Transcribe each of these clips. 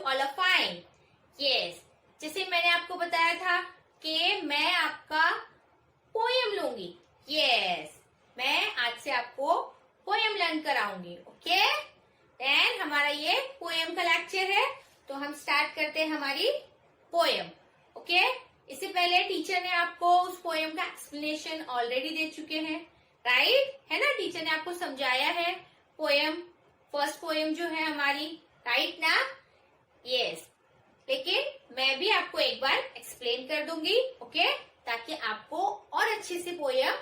All are fine. Yes, जैसे मैंने आपको बताया था कि मैं आपका पोएम लूंगी। यस, मैं आज से आपको पोएम लर्न कराऊंगी। ओके, देन हमारा ये पोएम का लेक्चर है, तो हम स्टार्ट करते हैं हमारी पोएम। ओके, इससे पहले टीचर ने आपको उस पोएम का एक्सप्लेनेशन ऑलरेडी दे चुके हैं, राइट? है ना, टीचर ने आपको समझाया है पोएम, फर्स्ट पोएम जो है हमारी, राइट ना? यस, लेकिन मैं भी आपको एक बार एक्सप्लेन कर दूंगी, ओके, ताकि आपको और अच्छे से पोएम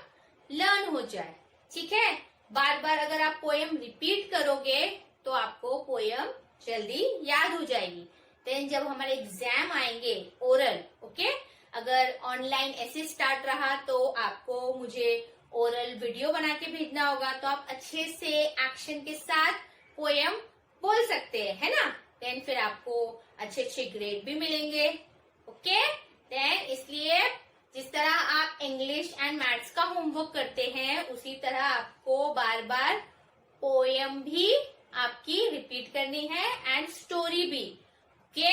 लर्न हो जाए। ठीक है, बार बार अगर आप पोएम रिपीट करोगे तो आपको पोएम जल्दी याद हो जाएगी। देन जब हमारे एग्जाम आएंगे ओरल, ओके, अगर ऑनलाइन ऐसे स्टार्ट रहा तो आपको मुझे ओरल वीडियो बना के भेजना होगा, तो आप अच्छे से एक्शन के साथ पोएम बोल सकते हैं, है ना? देन फिर आपको अच्छे अच्छे ग्रेड भी मिलेंगे। ओके, देन इसलिए जिस तरह आप इंग्लिश एंड मैथ्स का होमवर्क करते हैं उसी तरह आपको बार बार पोएम भी आपकी रिपीट करनी है एंड स्टोरी भी। ओके,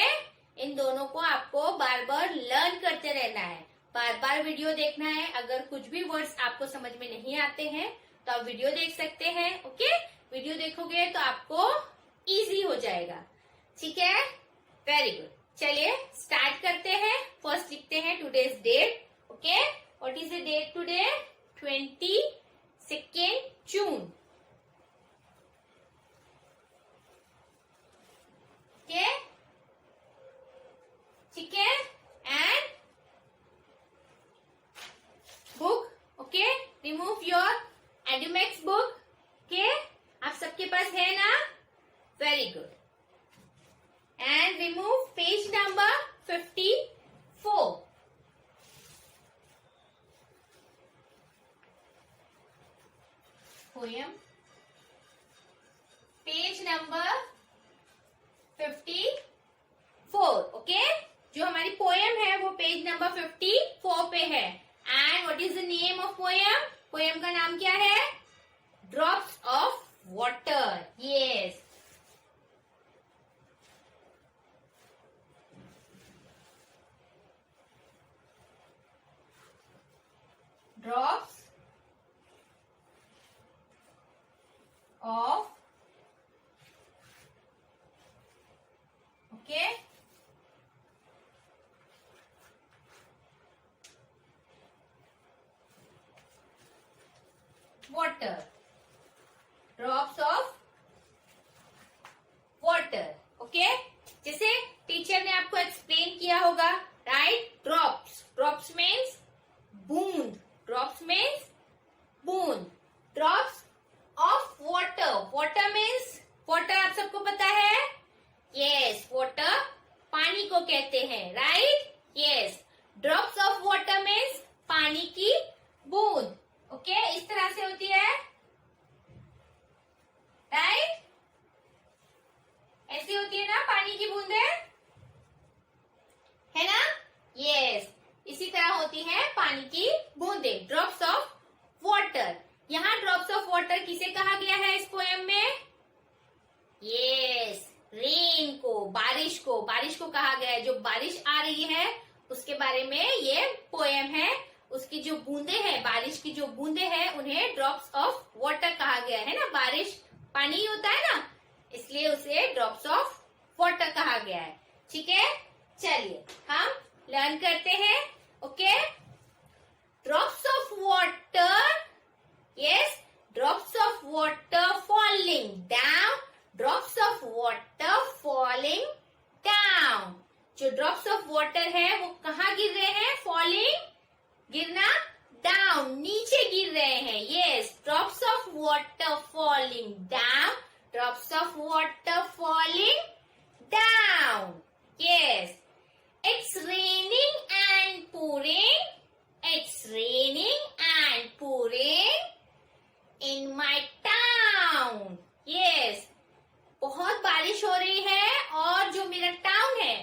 इन दोनों को आपको बार बार लर्न करते रहना है, बार बार वीडियो देखना है। अगर कुछ भी वर्ड्स आपको समझ में नहीं आते हैं तो आप वीडियो देख सकते हैं। ओके, वीडियो देखोगे तो आपको इजी हो जाएगा। ठीक है, वेरी गुड। चलिए स्टार्ट करते हैं। फर्स्ट लिखते हैं today's date. Okay, what is the date today? 22 June. Okay, ठीक है, and book. Okay, remove your Edumax book. Okay, आप सबके पास है ना? Very good. And remove page number 54। Poem page number 54। Okay, जो हमारी पोएम है वो पेज नंबर 54 पे है। And what is the name of poem? Poem का नाम क्या है? Drops of water. Yes, drops of, okay, water, drops of water. Okay, जैसे टीचर ने आपको एक्सप्लेन किया होगा, राइट? ड्रॉप्स, ड्रॉप्स मीन्स बूंद, ड्रॉप्स मीन्स बूंद, drops of water. Water means, water आप सबको पता है? यस, वाटर पानी को कहते हैं, right? Yes, drops of water means पानी की बूंद। ओके, इस तरह से होती है, राइट? ऐसी होती है ना पानी की बूंदें, है ना? यस, इसी तरह होती है पानी की बूंदें, ड्रॉप्स ऑफ वाटर। यहाँ ड्रॉप्स ऑफ वाटर किसे कहा गया है इस पोएम में? यस, रेन को, बारिश को, बारिश को कहा गया है। जो बारिश आ रही है उसके बारे में ये पोएम है। उसकी जो बूंदे हैं, बारिश की जो बूंदे हैं, उन्हें ड्रॉप्स ऑफ वाटर कहा गया है ना? बारिश पानी ही होता है ना, इसलिए उसे ड्रॉप्स ऑफ वाटर कहा गया है। ठीक है, चलिए हम लर्न करते हैं। Okay, drops of water, yes, drops of water falling down, drops of water falling down. जो ड्रॉप्स ऑफ वाटर है वो कहाँ गिर रहे हैं? फॉलिंग, गिरना, डाउन, नीचे गिर रहे हैं। Yes, drops of water falling down, drops of water falling down. Yes, it's raining and pouring, it's raining and pouring in my town. Yes, बहुत बारिश हो रही है और जो मेरा टाउन है,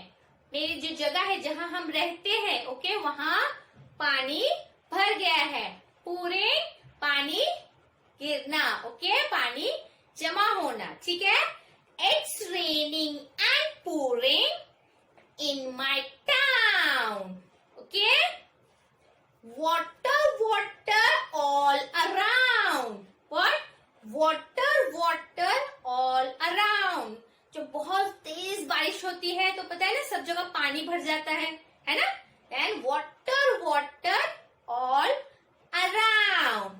मेरी जो जगह है जहाँ हम रहते हैं, ओके, वहाँ पानी भर गया है। पूरे पानी गिरना, ओके, पानी जमा होना, ठीक है। It's raining and pouring in my town. Okay? Water, water all around. What? Water, water all around. जब बहुत तेज बारिश होती है तो पता है ना, सब जगह पानी भर जाता है ना? Then water, water all around.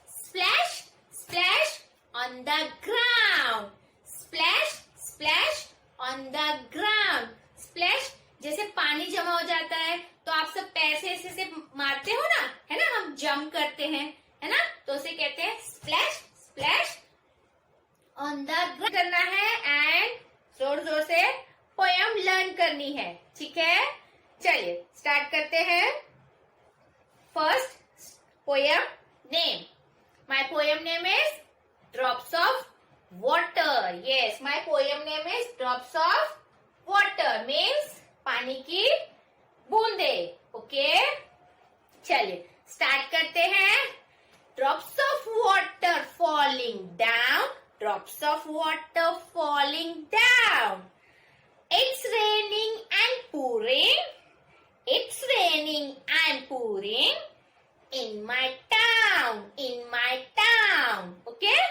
Splash, splash on the ground. Splash, splash on the ground. Splash जैसे पानी जमा हो जाता है तो आप सब पैर से ऐसे मारते हो ना, है ना? हम जंप करते हैं, है ना? तो उसे कहते हैं splash, splash on the ground करना है एंड जोर जोर से पोयम लर्न करनी है, ठीक है? चलिए स्टार्ट करते हैं। First poem name. My poem name is drops of water. Yes, my poem name is drops of water means पानी की बूंदे। ओके, चलिए स्टार्ट करते हैं। Drops of water falling down, drops of water falling down. It's raining and pouring, it's raining and pouring in my town, in my town. Okay?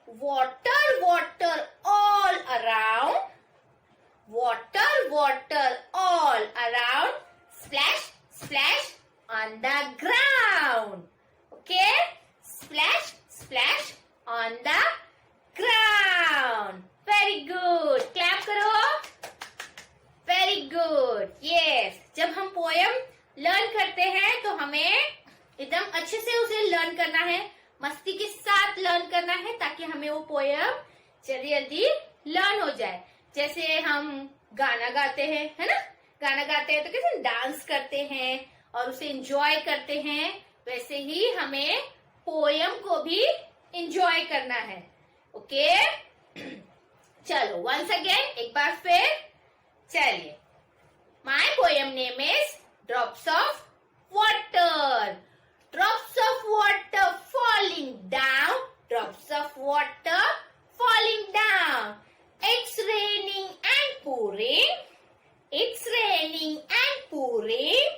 Water, water all around. Water, water all around. Splash, splash on the ground. Okay? Splash, splash on the ground. Very good. Clap करो. Very good. Yes, जब हम poem learn करते हैं तो हमें एकदम अच्छे से उसे लर्न करना है, मस्ती के साथ लर्न करना है ताकि हमें वो पोयम जल्दी जल्दी लर्न हो जाए। जैसे हम गाना गाते हैं, है ना? गाना गाते हैं तो कैसे डांस करते हैं और उसे एंजॉय करते हैं, वैसे ही हमें पोयम को भी एंजॉय करना है। ओके, चलो वंस अगेन, एक बार फिर चलिए। My poem name is drops of water. Drops of water falling down, drops of water falling down. It's raining and pouring, it's raining and pouring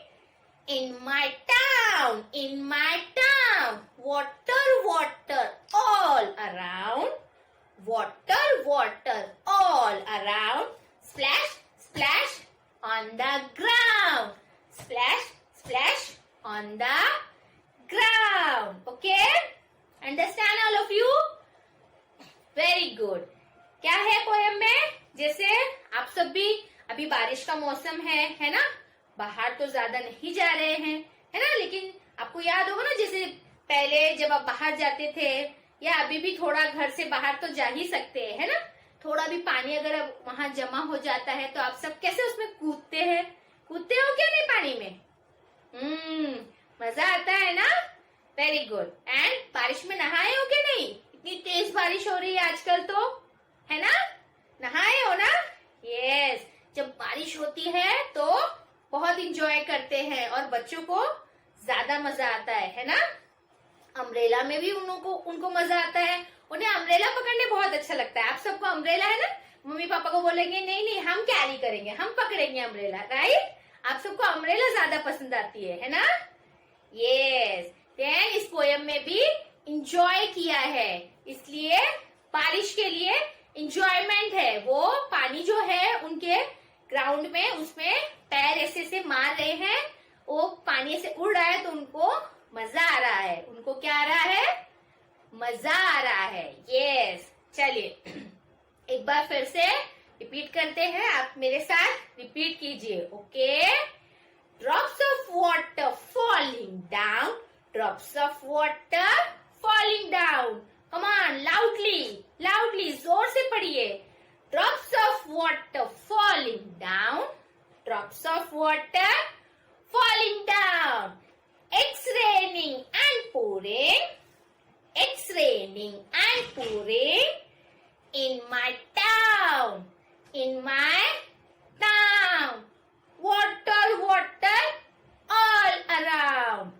in my town, in my town. Water, water all around, water, water all around. Splash, splash on the ground. Splash, splash on the ground. Okay? Understand all of you? Very good. क्या है poem में? जैसे आप सब भी अभी बारिश का मौसम है ना? बाहर तो ज्यादा नहीं जा रहे हैं, है ना? लेकिन आपको याद होगा ना, जैसे पहले जब आप बाहर जाते थे या अभी भी थोड़ा घर से बाहर तो जा ही सकते हैं, है ना? थोड़ा भी पानी अगर वहां जमा हो जाता है तो आप सब कैसे उसमें कूदते हैं? कूदते हो क्या नहीं पानी में? मजा आता है ना? Very good. एंड बारिश में नहाए हो क्या नहीं? इतनी तेज बारिश हो रही है आजकल तो, है ना? नहाए हो ना? यस, जब बारिश होती है तो बहुत इंजॉय करते हैं और बच्चों को ज्यादा मजा आता है ना? अम्ब्रेला में भी उनको मजा आता है। उन्हें अम्ब्रेला पकड़ने बहुत अच्छा लगता है। आप सबको अम्ब्रेला है ना? मम्मी पापा को बोलेंगे नहीं नहीं हम कैरी करेंगे, हम पकड़ेंगे अम्ब्रेला, राइट? आप सबको अम्ब्रेला ज्यादा पसंद आती है ना? यस, देन इस पोयम में भी इंजॉय किया है, इसलिए बारिश के लिए इंजॉयमेंट है। वो पानी जो है उनके ग्राउंड में, उसमें पैर ऐसे से मार रहे हैं, वो पानी से उड़ रहा है तो उनको मजा आ रहा है। उनको क्या आ रहा है? मजा आ रहा है। यस, चलिए एक बार फिर से रिपीट करते हैं, आप मेरे साथ रिपीट कीजिए। Okay, drops of water falling down, drops of water falling down. Come on, loudly loudly, जोर से पढ़िए। Drops of water falling down, drops of water falling down. It's raining and pouring, it's raining and pouring in my town, in my town. Water, water all around,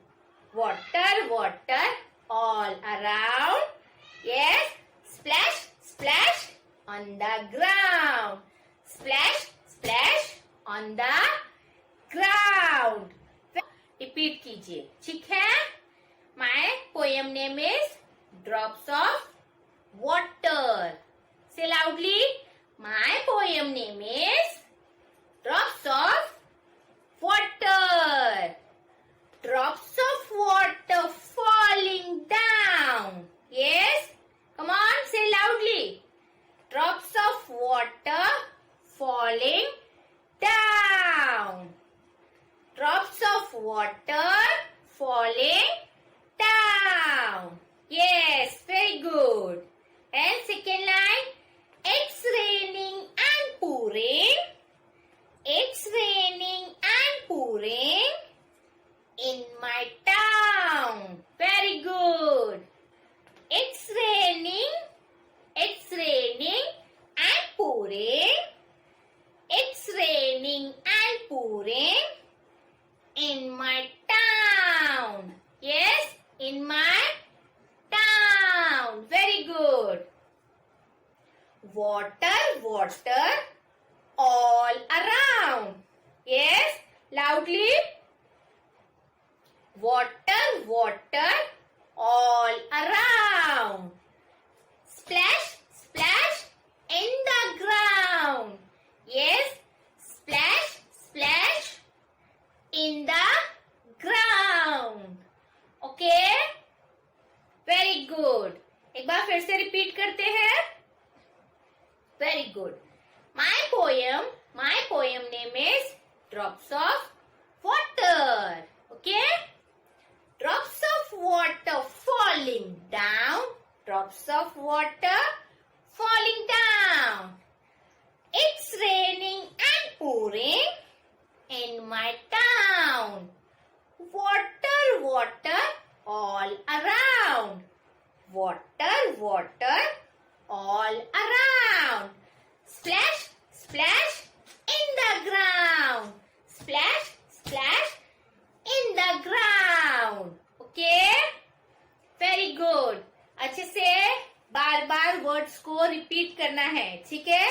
water, water all around. Yes, splash, splash on the ground, splash, splash on the ground. Repeat कीजिए, ठीक है? My poem name is Drops of Water. Say loudly. My poem name is Drops of Water. Drops of water falling down. Yes? Come on, say loudly. Drops of water falling down. Drops of water falling down. Yes, very good. And second line. It's raining and pouring. It's raining and pouring in my town. Very good. It's raining and pouring. It's raining and pouring in my town. Yes, in my town. Very good. Water, water all around. Yes, loudly. Water, water all around. Splash, splash in the ground. Yes, splash, splash in the ground. Okay? Very good. एक बार फिर से repeat करते हैं. Very good. My poem name is Drops of Water. Okay? Drops of water falling down. Drops of water falling down. It's raining and pouring in my town. Water, water all around. Water, water all around. Splash, splash in the ground. Splash, splash in the ground. Okay? Very good. अच्छे से बार बार words को repeat करना है, ठीक है?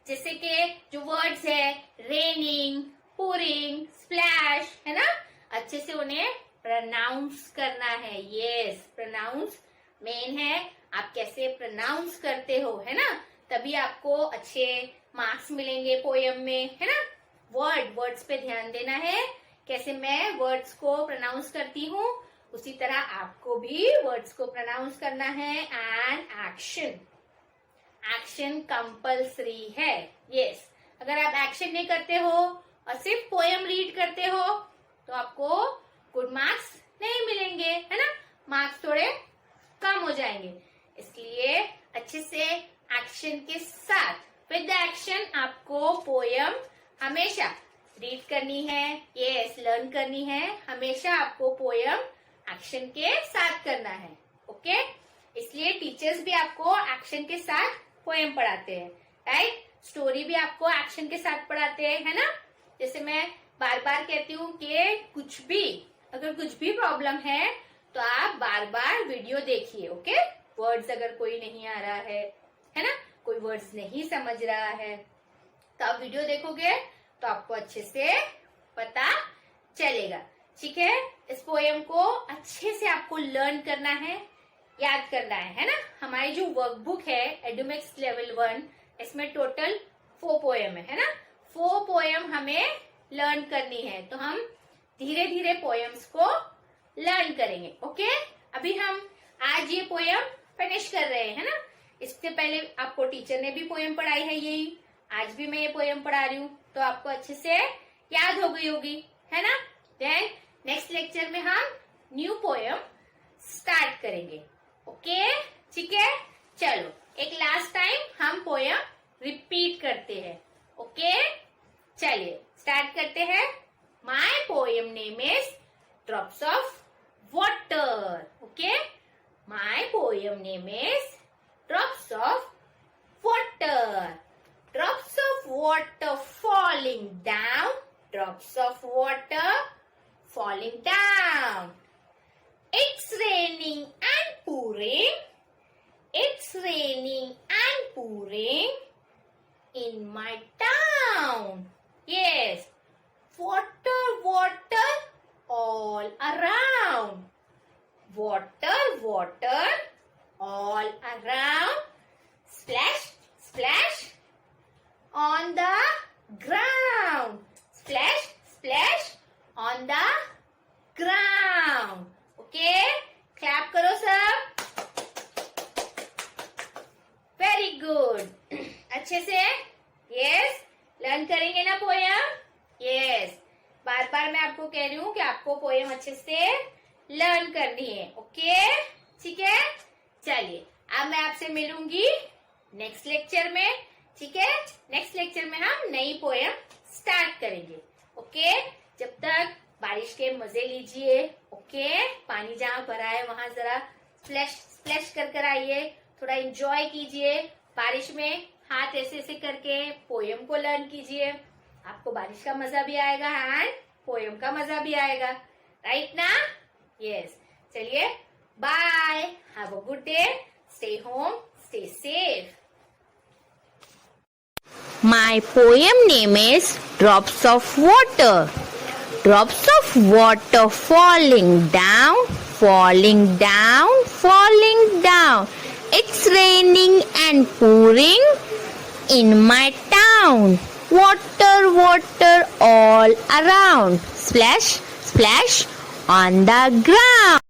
जैसे कि जो वर्ड्स है रेनिंग, pouring, splash, है ना? अच्छे से उन्हें प्रोनाउंस करना है. यस, प्रोनाउंस मेन है. आप कैसे प्रोनाउंस करते हो, है ना? तभी आपको अच्छे मार्क्स मिलेंगे पोयम में, है ना? वर्ड्स पे ध्यान देना है. कैसे मैं वर्ड्स को प्रोनाउंस करती हूँ, उसी तरह आपको भी वर्ड्स को प्रोनाउंस करना है. एंड एक्शन कंपल्सरी है. यस, अगर आप एक्शन नहीं करते हो और सिर्फ पोयम रीड करते हो तो आपको गुड मार्क्स नहीं मिलेंगे, है ना? मार्क्स थोड़े कम हो जाएंगे. इसलिए अच्छे से एक्शन के साथ विद द एक्शन आपको पोयम हमेशा रीड करनी है. यस, लर्न करनी है. हमेशा आपको पोयम एक्शन के साथ करना है. ओके? इसलिए टीचर्स भी आपको एक्शन के साथ पोयम पढ़ाते हैं, राइट? स्टोरी भी आपको एक्शन के साथ पढ़ाते हैं, है ना? जैसे मैं बार बार कहती हूँ कि अगर कुछ भी प्रॉब्लम है तो आप बार बार वीडियो देखिए. ओके? वर्ड्स अगर कोई नहीं आ रहा है ना? कोई वर्ड्स नहीं समझ रहा है तो आप वीडियो देखोगे तो आपको अच्छे से पता चलेगा. ठीक है? इस पोयम को अच्छे से आपको लर्न करना है, याद करना है ना? हमारी जो वर्कबुक है एडुमिक्स लेवल 1, इसमें टोटल 4 पोयम है ना? 4 पोयम हमें लर्न करनी है. तो हम धीरे धीरे पोयम्स को लर्न करेंगे. ओके? अभी हम आज ये पोयम फिनिश कर रहे हैं, है ना? इससे पहले आपको टीचर ने भी पोयम पढ़ाई है यही. आज भी मैं ये पोयम पढ़ा रही हूँ तो आपको अच्छे से याद हो गई होगी, है ना? देन नेक्स्ट लेक्चर में हम न्यू पोयम स्टार्ट करेंगे. ओके? ठीक है? चलो एक लास्ट टाइम हम पोयम रिपीट करते हैं. ओके? चलिए स्टार्ट करते हैं. My poem name is drops of water. Okay? My poem name is drops of water. Drops of water falling down. Drops of water falling down. It's raining and pouring. It's raining and pouring in my town. Yes. Water, water all around. Water, water all around. Splash, splash on the ground. Splash, splash on the ground. Okay? Clap करो सब. Very good. अच्छे से. Yes. Learn करेंगे ना poem. Yes. बार बार मैं आपको कह रही हूँ कि आपको पोयम अच्छे से लर्न करनी है. ओके? ठीक है? चलिए अब मैं आपसे मिलूंगी नेक्स्ट लेक्चर में. ठीक है? नेक्स्ट लेक्चर में हम नई पोयम स्टार्ट करेंगे. ओके? जब तक बारिश के मजे लीजिए. ओके? पानी जहाँ भरा है वहां जरा स्प्लैश स्प्लैश कर आइए. थोड़ा एंजॉय कीजिए. बारिश में हाथ ऐसे ऐसे करके पोयम को लर्न कीजिए. आपको बारिश का मजा भी आएगा एंड पोयम का मजा भी आएगा. राइट ना? यस. चलिए bye. Have a good day. Stay home. Stay safe. My poem name is Drops of Water. Drops of water falling down, falling down, falling down. It's raining and pouring in my town. Water, water all around. Splash, splash on the ground.